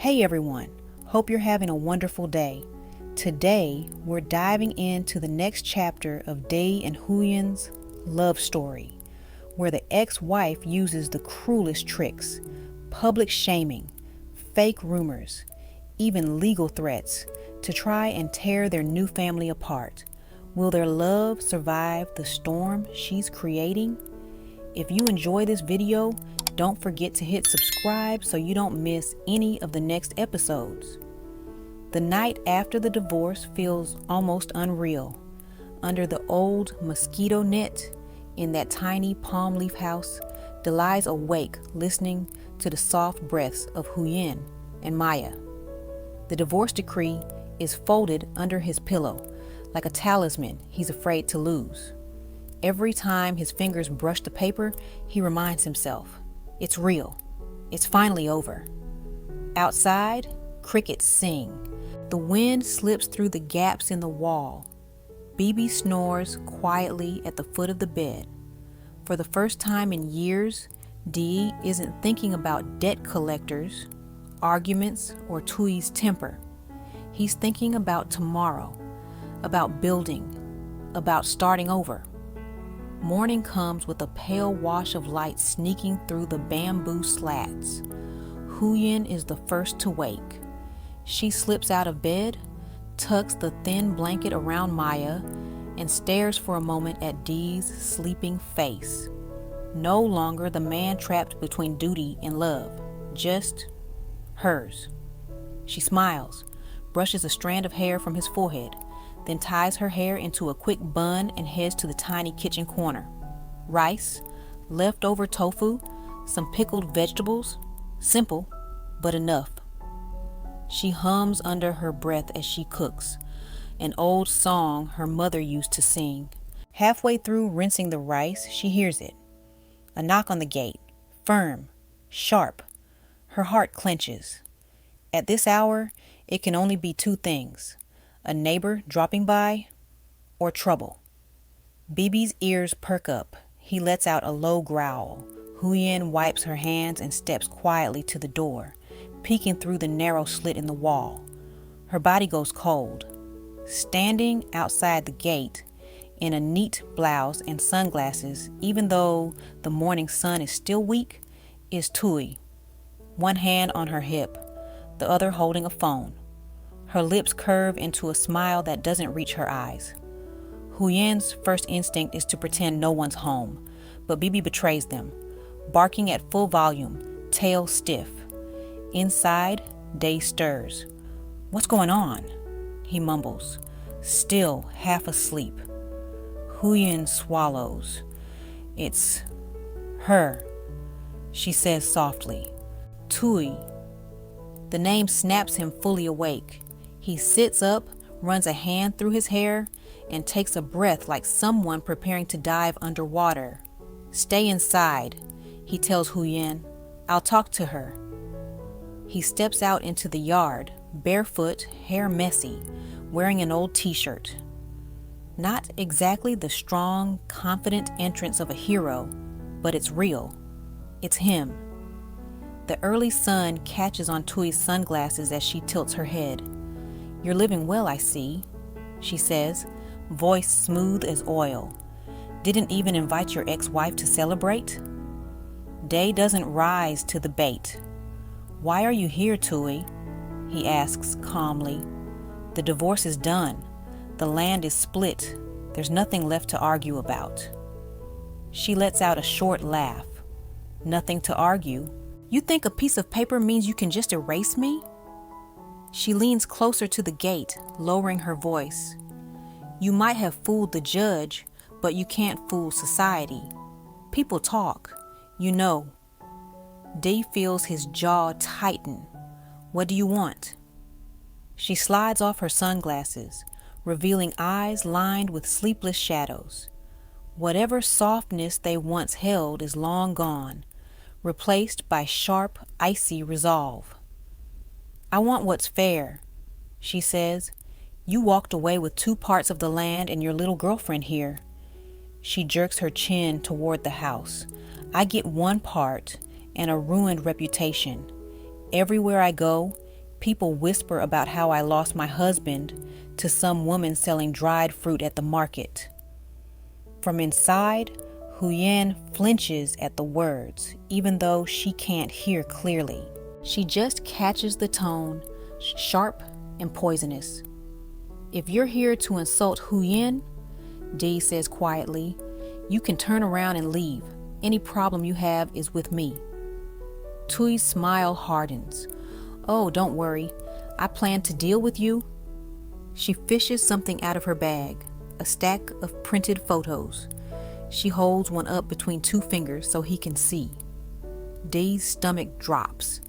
Hey everyone, hope you're having a wonderful day. Today, we're diving into the next chapter of Thuy and Huyen's love story, where the ex-wife uses the cruelest tricks, public shaming, fake rumors, even legal threats to try and tear their new family apart. Will their love survive the storm she's creating? If you enjoy this video, don't forget to hit subscribe so you don't miss any of the next episodes. The night after the divorce feels almost unreal. Under the old mosquito net in that tiny palm leaf house, Delilah's awake listening to the soft breaths of Huyen and Maya. The divorce decree is folded under his pillow like a talisman he's afraid to lose. Every time his fingers brush the paper, he reminds himself, it's real. It's finally over. Outside, crickets sing. The wind slips through the gaps in the wall. Bibi snores quietly at the foot of the bed. For the first time in years, Thuy isn't thinking about debt collectors, arguments, or Thuy's temper. He's thinking about tomorrow, about building, about starting over. Morning comes with a pale wash of light sneaking through the bamboo slats. Huyen is the first to wake. She slips out of bed, tucks the thin blanket around Maya, and stares for a moment at Thuy's sleeping face. No longer the man trapped between duty and love, just hers. She smiles, brushes a strand of hair from his forehead, then ties her hair into a quick bun and heads to the tiny kitchen corner. Rice, leftover tofu, some pickled vegetables. Simple, but enough. She hums under her breath as she cooks, an old song her mother used to sing. Halfway through rinsing the rice, she hears it. A knock on the gate, firm, sharp. Her heart clenches. At this hour, it can only be two things: a neighbor dropping by, or trouble. Bibi's ears perk up. He lets out a low growl. Huyen wipes her hands and steps quietly to the door, peeking through the narrow slit in the wall. Her body goes cold. Standing outside the gate, in a neat blouse and sunglasses, even though the morning sun is still weak, is Thuy. One hand on her hip, the other holding a phone. Her lips curve into a smile that doesn't reach her eyes. Huyen's first instinct is to pretend no one's home, but Bibi betrays them, barking at full volume, tail stiff. Inside, Thuy stirs. "What's going on?" he mumbles, still half asleep. Huyen swallows. "It's her," she says softly. "Thuy." The name snaps him fully awake. He sits up, runs a hand through his hair, and takes a breath like someone preparing to dive underwater. "Stay inside," he tells Huyen. "I'll talk to her." He steps out into the yard, barefoot, hair messy, wearing an old t-shirt. Not exactly the strong, confident entrance of a hero, but it's real. It's him. The early sun catches on Thuy's sunglasses as she tilts her head. "You're living well, I see," she says, voice smooth as oil. "Didn't even invite your ex-wife to celebrate?" Thuy doesn't rise to the bait. "Why are you here, Thuy?" he asks calmly. "The divorce is done. The land is split. There's nothing left to argue about." She lets out a short laugh. "Nothing to argue? You think a piece of paper means you can just erase me?" She leans closer to the gate, lowering her voice. "You might have fooled the judge, but you can't fool society. People talk, you know." Thuy feels his jaw tighten. "What do you want?" She slides off her sunglasses, revealing eyes lined with sleepless shadows. Whatever softness they once held is long gone, replaced by sharp, icy resolve. "I want what's fair," she says. "You walked away with 2 parts of the land and your little girlfriend here." She jerks her chin toward the house. "I get 1 part and a ruined reputation. Everywhere I go, People whisper about how I lost my husband to some woman selling dried fruit at the market. From inside, Huyen flinches at the words, even though she can't hear clearly. She just catches the tone, sharp and poisonous. If you're here to insult Huyen, Dee says quietly, you can turn around and leave. Any problem you have is with me. Thuy's smile hardens. Oh, don't worry. I plan to deal with you. She fishes something out of her bag, a stack of printed photos. She holds one up between two fingers so he can see. Dee's stomach drops.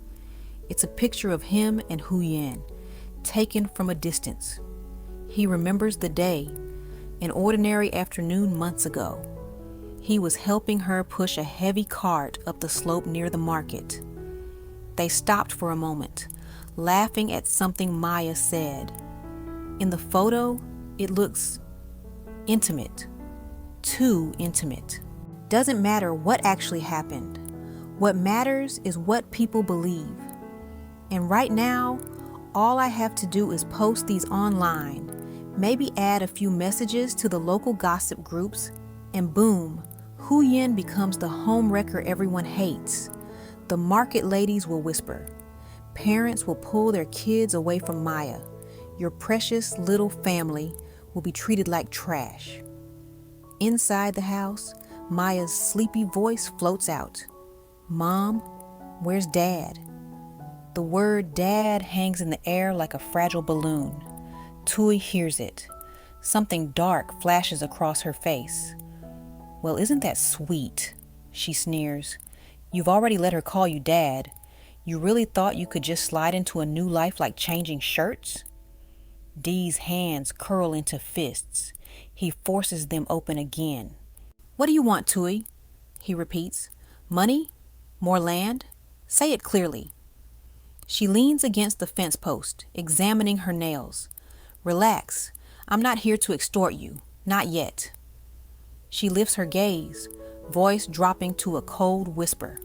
It's a picture of him and Huyen, taken from a distance. He remembers the day, an ordinary afternoon months ago. He was helping her push a heavy cart up the slope near the market. They stopped for a moment, laughing at something Maya said. In the photo, it looks intimate, too intimate. Doesn't matter what actually happened. What matters is what people believe. And right now, all I have to do is post these online, maybe add a few messages to the local gossip groups, and boom, Huyen becomes the homewrecker everyone hates. The market ladies will whisper. Parents will pull their kids away from Maya. Your precious little family will be treated like trash. Inside the house, Maya's sleepy voice floats out. Mom, where's Dad? The word Dad hangs in the air like a fragile balloon. Thuy hears it. Something dark flashes across her face. Well, isn't that sweet? She sneers. You've already let her call you Dad. You really thought you could just slide into a new life like changing shirts? Dee's hands curl into fists. He forces them open again. What do you want, Thuy? He repeats. Money? More land? Say it clearly. She leans against the fence post, examining her nails. Relax. I'm not here to extort you. Not yet. She lifts her gaze, voice dropping to a cold whisper.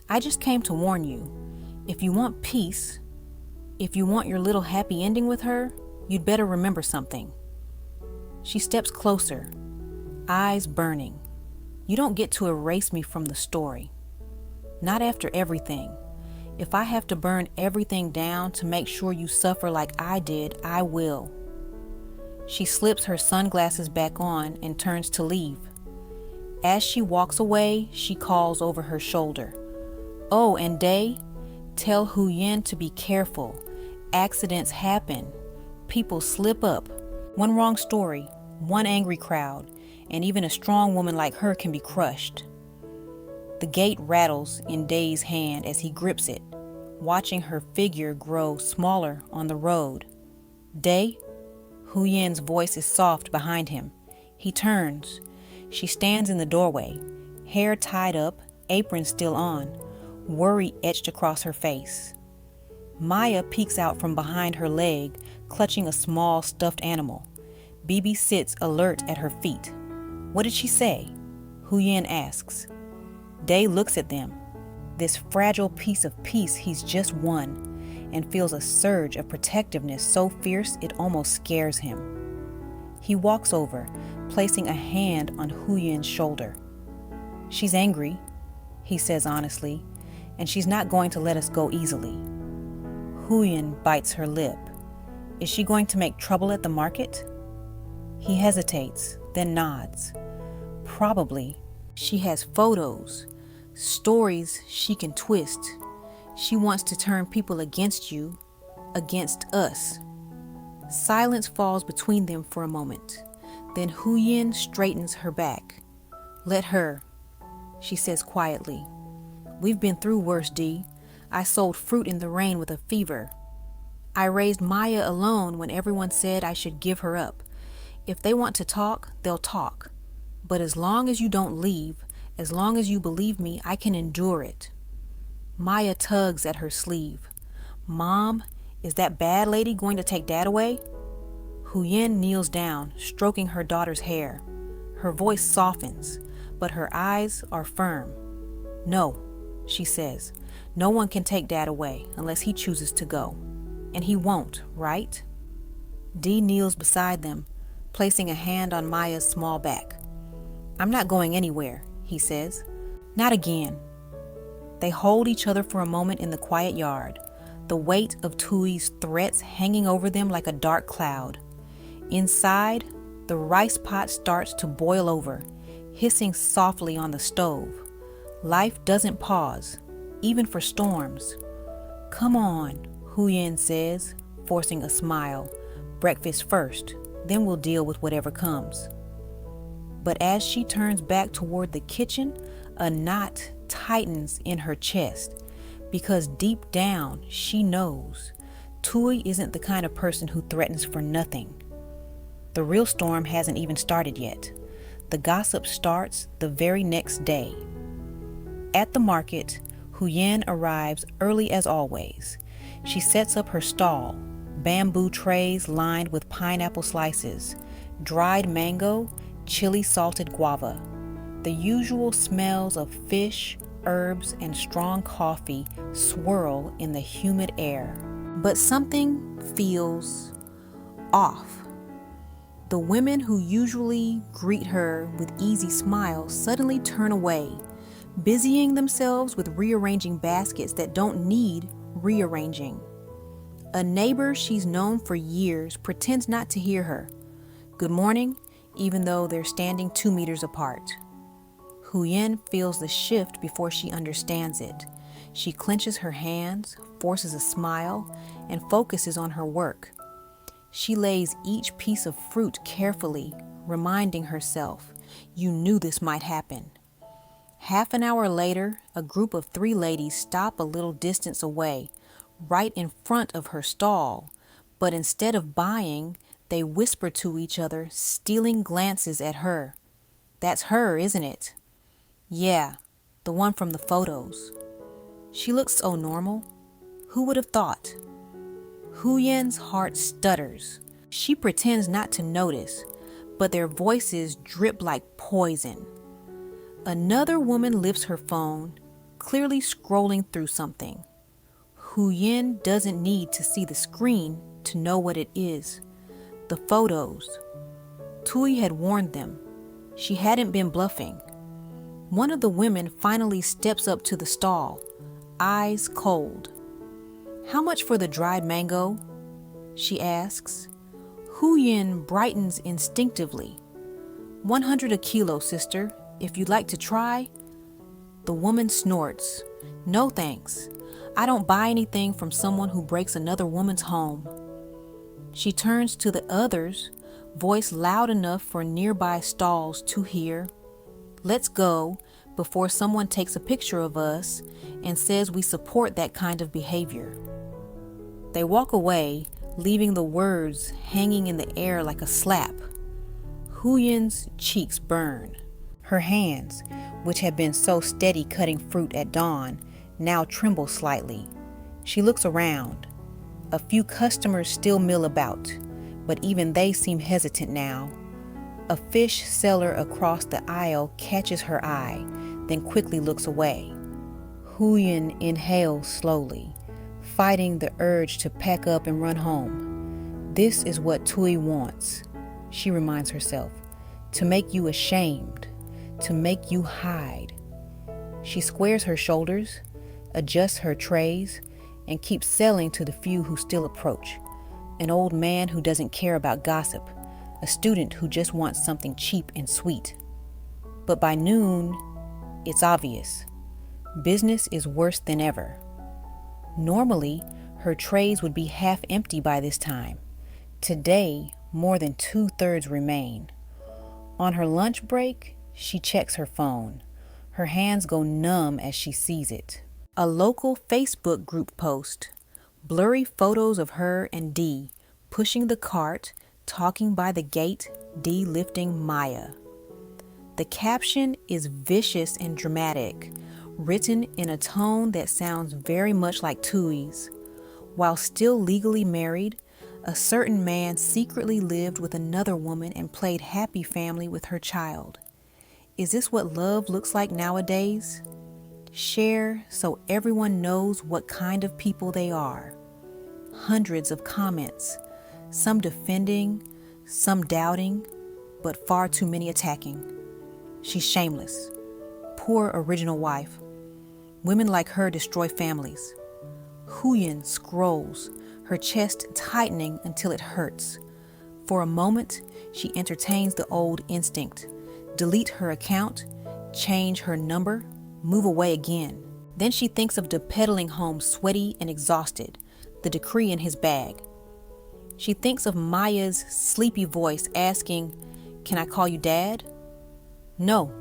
I just came to warn you. If you want peace, if you want your little happy ending with her, you'd better remember something. She steps closer, eyes burning. You don't get to erase me from the story. Not after everything. If I have to burn everything down to make sure you suffer like I did, I will. She slips her sunglasses back on and turns to leave. As she walks away, she calls over her shoulder. Oh, and Day, tell Huyen to be careful. Accidents happen. People slip up. One wrong story, one angry crowd, and even a strong woman like her can be crushed. The gate rattles in Day's hand as he grips it, watching her figure grow smaller on the road. Day? Huyen's voice is soft behind him. He turns. She stands in the doorway, hair tied up, apron still on, worry etched across her face. Maya peeks out from behind her leg, clutching a small stuffed animal. Bibi sits alert at her feet. What did she say? Huyen asks. Day looks at them, this fragile piece of peace he's just won, and feels a surge of protectiveness so fierce it almost scares him. He walks over, placing a hand on Huyen's shoulder. She's angry, he says honestly, and she's not going to let us go easily. Huyen bites her lip. Is she going to make trouble at the market? He hesitates, then nods. Probably. She has photos, stories she can twist. She wants to turn people against you, against us. Silence falls between them for a moment. Then Huyen straightens her back. Let her, she says quietly. We've been through worse, Dee. I sold fruit in the rain with a fever. I raised Maya alone when everyone said I should give her up. If they want to talk, they'll talk. But as long as you don't leave, as long as you believe me, I can endure it. Maya tugs at her sleeve. Mom, is that bad lady going to take Dad away? Huyen kneels down, stroking her daughter's hair. Her voice softens, but her eyes are firm. No, she says. No one can take Dad away unless he chooses to go. And he won't, right? Dee kneels beside them, placing a hand on Maya's small back. I'm not going anywhere, he says. Not again. They hold each other for a moment in the quiet yard, the weight of Thuy's threats hanging over them like a dark cloud. Inside, the rice pot starts to boil over, hissing softly on the stove. Life doesn't pause, even for storms. Come on, Huyen says, forcing a smile. Breakfast first, then we'll deal with whatever comes. But as she turns back toward the kitchen, a knot tightens in her chest, because deep down she knows Thuy isn't the kind of person who threatens for nothing. The real storm hasn't even started yet. The gossip starts the very next day. At the market, Huyen arrives early as always. She sets up her stall, bamboo trays lined with pineapple slices, dried mango, chili salted guava. The usual smells of fish, herbs, and strong coffee swirl in the humid air. But something feels off. The women who usually greet her with easy smiles suddenly turn away, busying themselves with rearranging baskets that don't need rearranging. A neighbor she's known for years pretends not to hear her. Good morning, even though they're standing 2 meters apart. Huyen feels the shift before she understands it. She clenches her hands, forces a smile, and focuses on her work. She lays each piece of fruit carefully, reminding herself, you knew this might happen. Half an hour later, a group of 3 ladies stop a little distance away, right in front of her stall, but instead of buying, they whisper to each other, stealing glances at her. That's her, isn't it? Yeah, the one from the photos. She looks so normal. Who would have thought? Huyen's heart stutters. She pretends not to notice, but their voices drip like poison. Another woman lifts her phone, clearly scrolling through something. Huyen doesn't need to see the screen to know what it is. The photos. Thuy had warned them. She hadn't been bluffing. One of the women finally steps up to the stall, eyes cold. How much for the dried mango? She asks. Huyen brightens instinctively. 100 a kilo, sister, if you'd like to try. The woman snorts. No thanks. I don't buy anything from someone who breaks another woman's home. She turns to the others, voice loud enough for nearby stalls to hear. Let's go before someone takes a picture of us and says we support that kind of behavior. They walk away, leaving the words hanging in the air like a slap. Huyen's cheeks burn. Her hands, which had been so steady cutting fruit at dawn, now tremble slightly. She looks around. A few customers still mill about, but even they seem hesitant now. A fish seller across the aisle catches her eye, then quickly looks away. Huyen inhales slowly, fighting the urge to pack up and run home. This is what Thuy wants, she reminds herself, to make you ashamed, to make you hide. She squares her shoulders, adjusts her trays, and keeps selling to the few who still approach. An old man who doesn't care about gossip, a student who just wants something cheap and sweet. But by noon, it's obvious. Business is worse than ever. Normally, her trays would be half empty by this time. Today, more than 2/3 remain. On her lunch break, she checks her phone. Her hands go numb as she sees it. A local Facebook group post. Blurry photos of her and Dee pushing the cart, talking by the gate, Dee lifting Maya. The caption is vicious and dramatic, written in a tone that sounds very much like Thuy's. While still legally married, a certain man secretly lived with another woman and played happy family with her child. Is this what love looks like nowadays? Share so everyone knows what kind of people they are. hundreds of comments, some defending, some doubting, but far too many attacking. She's shameless. Poor original wife. Women like her destroy families. Huyen scrolls, her chest tightening until it hurts. For a moment, she entertains the old instinct. Delete her account, change her number, move away again. Then she thinks of pedaling home sweaty and exhausted, the decree in his bag. She thinks of Maya's sleepy voice asking, "Can I call you Dad?" No.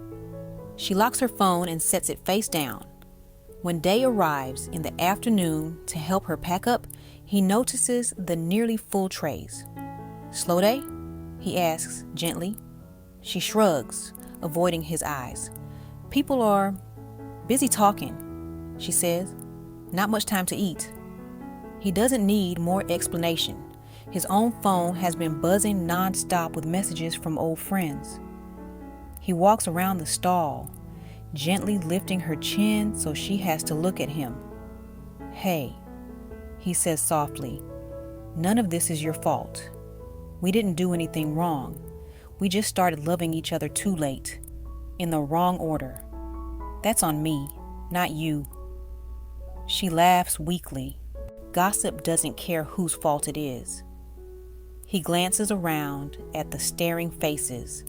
She locks her phone and sets it face down. When Day arrives in the afternoon to help her pack up, he notices the nearly full trays. "Slow day?" he asks gently. She shrugs, avoiding his eyes. "People are busy talking," she says. "Not much time to eat." He doesn't need more explanation. His own phone has been buzzing nonstop with messages from old friends. He walks around the stall, gently lifting her chin so she has to look at him. "Hey," he says softly, "none of this is your fault. We didn't do anything wrong. We just started loving each other too late, in the wrong order. That's on me, not you." She laughs weakly. Gossip doesn't care whose fault it is. He glances around at the staring faces,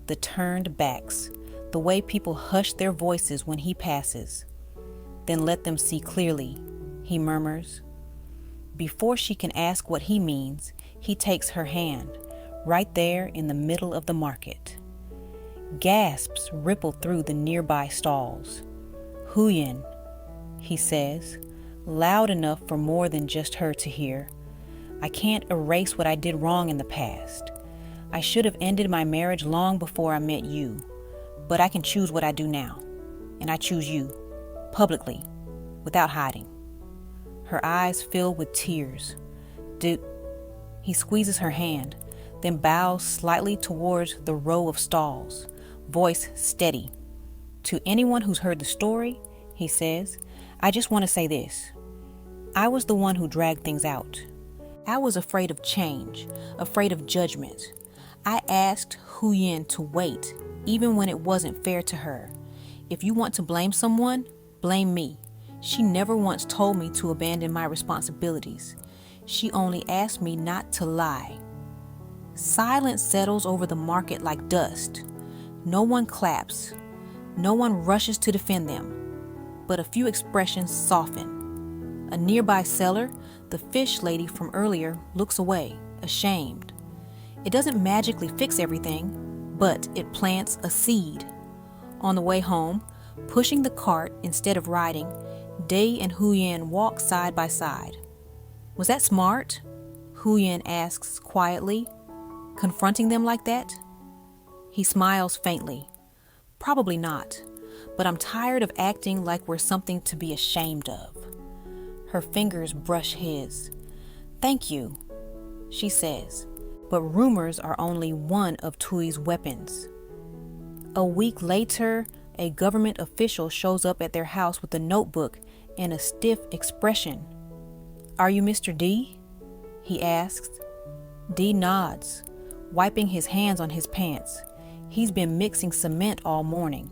the turned backs, the way people hush their voices when he passes. "Then let them see clearly," he murmurs. Before she can ask what he means, he takes her hand, right there in the middle of the market. Gasps ripple through the nearby stalls. "Huyen," he says, loud enough for more than just her to hear. "I can't erase what I did wrong in the past. I should have ended my marriage long before I met you, but I can choose what I do now, and I choose you, publicly, without hiding." Her eyes fill with tears. He squeezes her hand, then bows slightly towards the row of stalls, voice steady. "To anyone who's heard the story," he says, "I just want to say this. I was the one who dragged things out. I was afraid of change, afraid of judgment. I asked Huyen to wait, even when it wasn't fair to her. If you want to blame someone, blame me. She never once told me to abandon my responsibilities. She only asked me not to lie." Silence settles over the market like dust. No one claps. No one rushes to defend them. But a few expressions soften. A nearby seller, the fish lady from earlier, looks away, ashamed. It doesn't magically fix everything, but it plants a seed. On the way home, pushing the cart instead of riding, Day and Huyen walk side by side. "Was that smart?" Huyen asks quietly, "confronting them like that?" He smiles faintly. "Probably not, but I'm tired of acting like we're something to be ashamed of." Her fingers brush his. "Thank you," she says, but rumors are only one of Thuy's weapons. A week later, a government official shows up at their house with a notebook and a stiff expression. "Are you Mr. D?" he asks. D nods, wiping his hands on his pants. He's been mixing cement all morning,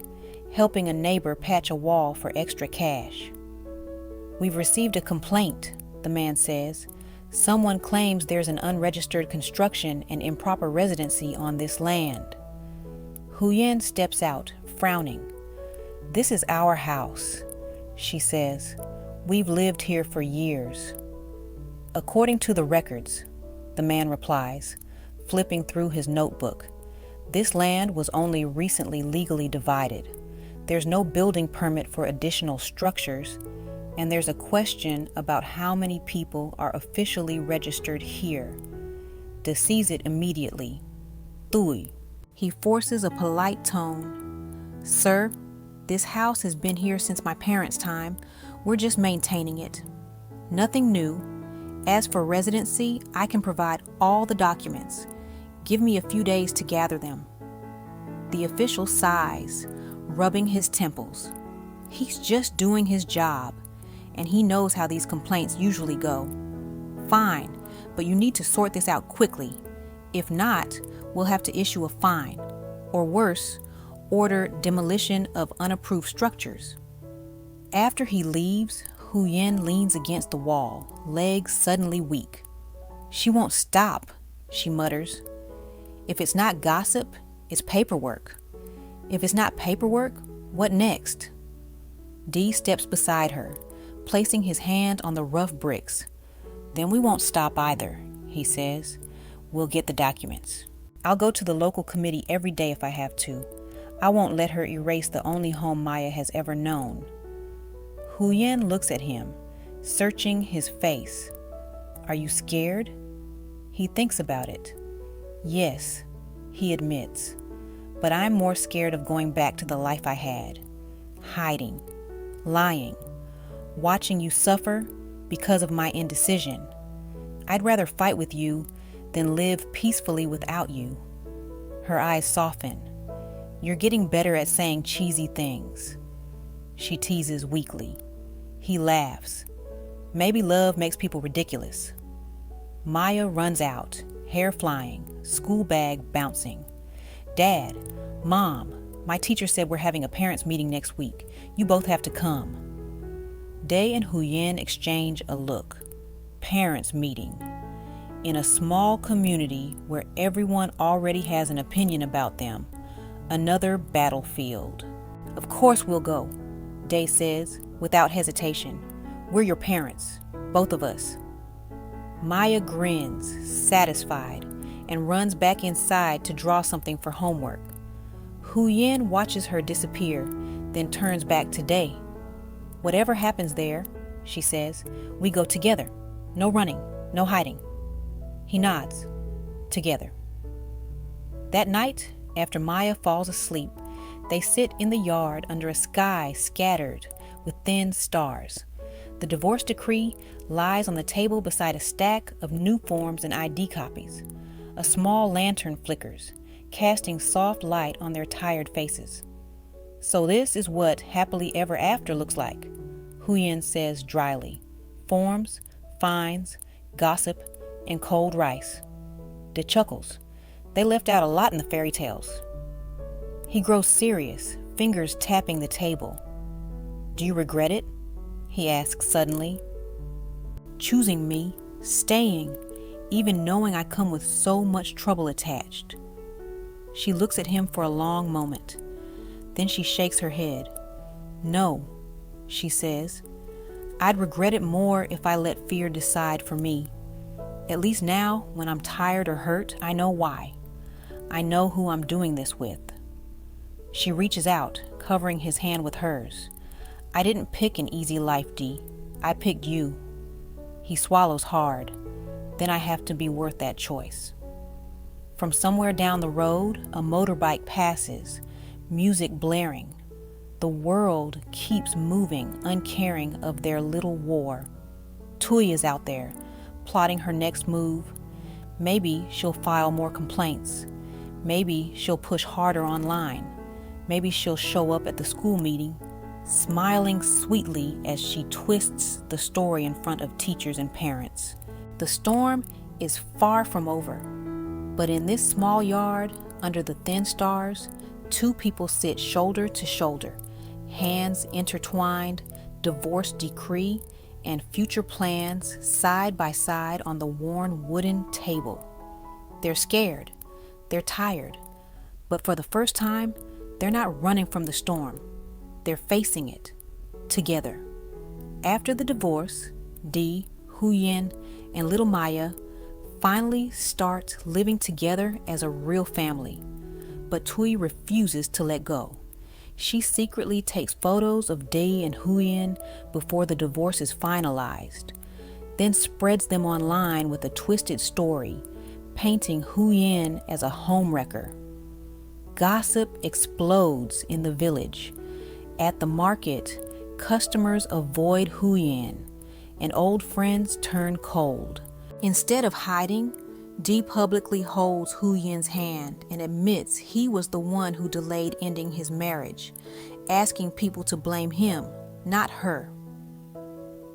helping a neighbor patch a wall for extra cash. "We've received a complaint," the man says. "Someone claims there's an unregistered construction and improper residency on this land." Huyen steps out, frowning. "This is our house," she says. "We've lived here for years." "According to the records," the man replies, flipping through his notebook. "This land was only recently legally divided. There's no building permit for additional structures, and there's a question about how many people are officially registered here." De sees it immediately. Thuy. He forces a polite tone. "Sir, this house has been here since my parents' time. We're just maintaining it. Nothing new. As for residency, I can provide all the documents. Give me a few days to gather them." The official sighs, rubbing his temples. He's just doing his job, and he knows how these complaints usually go. Fine, but you need to sort this out quickly. If not, we'll have to issue a fine. Or worse, order demolition of unapproved structures. After he leaves, Huyen leans against the wall, legs suddenly weak. She won't stop, she mutters. If it's not gossip, it's paperwork. If it's not paperwork, what next? Dee steps beside her, placing his hand on the rough bricks. Then we won't stop either, he says. We'll get the documents. I'll go to the local committee every day if I have to. I won't let her erase the only home Maya has ever known. Huyen looks at him, searching his face. Are you scared? He thinks about it. Yes, he admits. But I'm more scared of going back to the life I had. Hiding, lying, watching you suffer because of my indecision. I'd rather fight with you than live peacefully without you. Her eyes soften. You're getting better at saying cheesy things. She teases weakly. He laughs. Maybe love makes people ridiculous. Maya runs out, hair flying, school bag bouncing. Dad, Mom, my teacher said we're having a parents' meeting next week. You both have to come. Day and Huyen exchange a look. Parents' meeting. In a small community where everyone already has an opinion about them. Another battlefield. Of course we'll go, Day says, without hesitation. We're your parents, both of us. Maya grins, satisfied, and runs back inside to draw something for homework. Huyen watches her disappear, then turns back to Day. Whatever happens there, she says, we go together. No running, no hiding. He nods. Together. That night, after Maya falls asleep, they sit in the yard under a sky scattered with thin stars. The divorce decree lies on the table beside a stack of new forms and ID copies. A small lantern flickers, casting soft light on their tired faces. So this is what happily ever after looks like, Huyen says dryly. Forms, fines, gossip, and cold rice. De chuckles. They left out a lot in the fairy tales. He grows serious, fingers tapping the table. Do you regret it? He asks suddenly. Choosing me, staying, even knowing I come with so much trouble attached. She looks at him for a long moment. Then she shakes her head. No, she says. I'd regret it more if I let fear decide for me. At least now, when I'm tired or hurt, I know why. I know who I'm doing this with. She reaches out, covering his hand with hers. I didn't pick an easy life, Dee. I picked you. He swallows hard. Then I have to be worth that choice. From somewhere down the road, a motorbike passes, music blaring. The world keeps moving, uncaring of their little war. Thuy is out there, plotting her next move. Maybe she'll file more complaints. Maybe she'll push harder online. Maybe she'll show up at the school meeting, smiling sweetly as she twists the story in front of teachers and parents. The storm is far from over, but in this small yard, under the thin stars, two people sit shoulder to shoulder, hands intertwined, divorce decree and future plans side by side on the worn wooden table. They're scared, they're tired, but for the first time, they're not running from the storm. They're facing it, together. After the divorce, Dee, Huyen, and little Maya finally start living together as a real family. But Thuy refuses to let go. She secretly takes photos of Day and Huyen before the divorce is finalized, then spreads them online with a twisted story, painting Huyen as a homewrecker. Gossip explodes in the village. At the market, customers avoid Huyen, and old friends turn cold. Instead of hiding, Dee publicly holds Huyen's hand and admits he was the one who delayed ending his marriage, asking people to blame him, not her.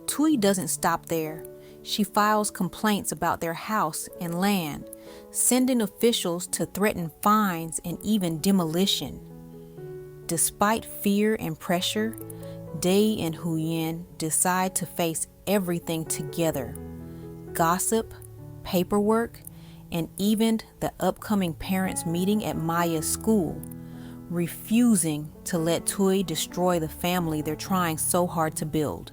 Thuy doesn't stop there. She files complaints about their house and land, sending officials to threaten fines and even demolition. Despite fear and pressure, Day and Huyen decide to face everything together: gossip, paperwork, and even the upcoming parents' meeting at Maya's school, refusing to let Thuy destroy the family they're trying so hard to build.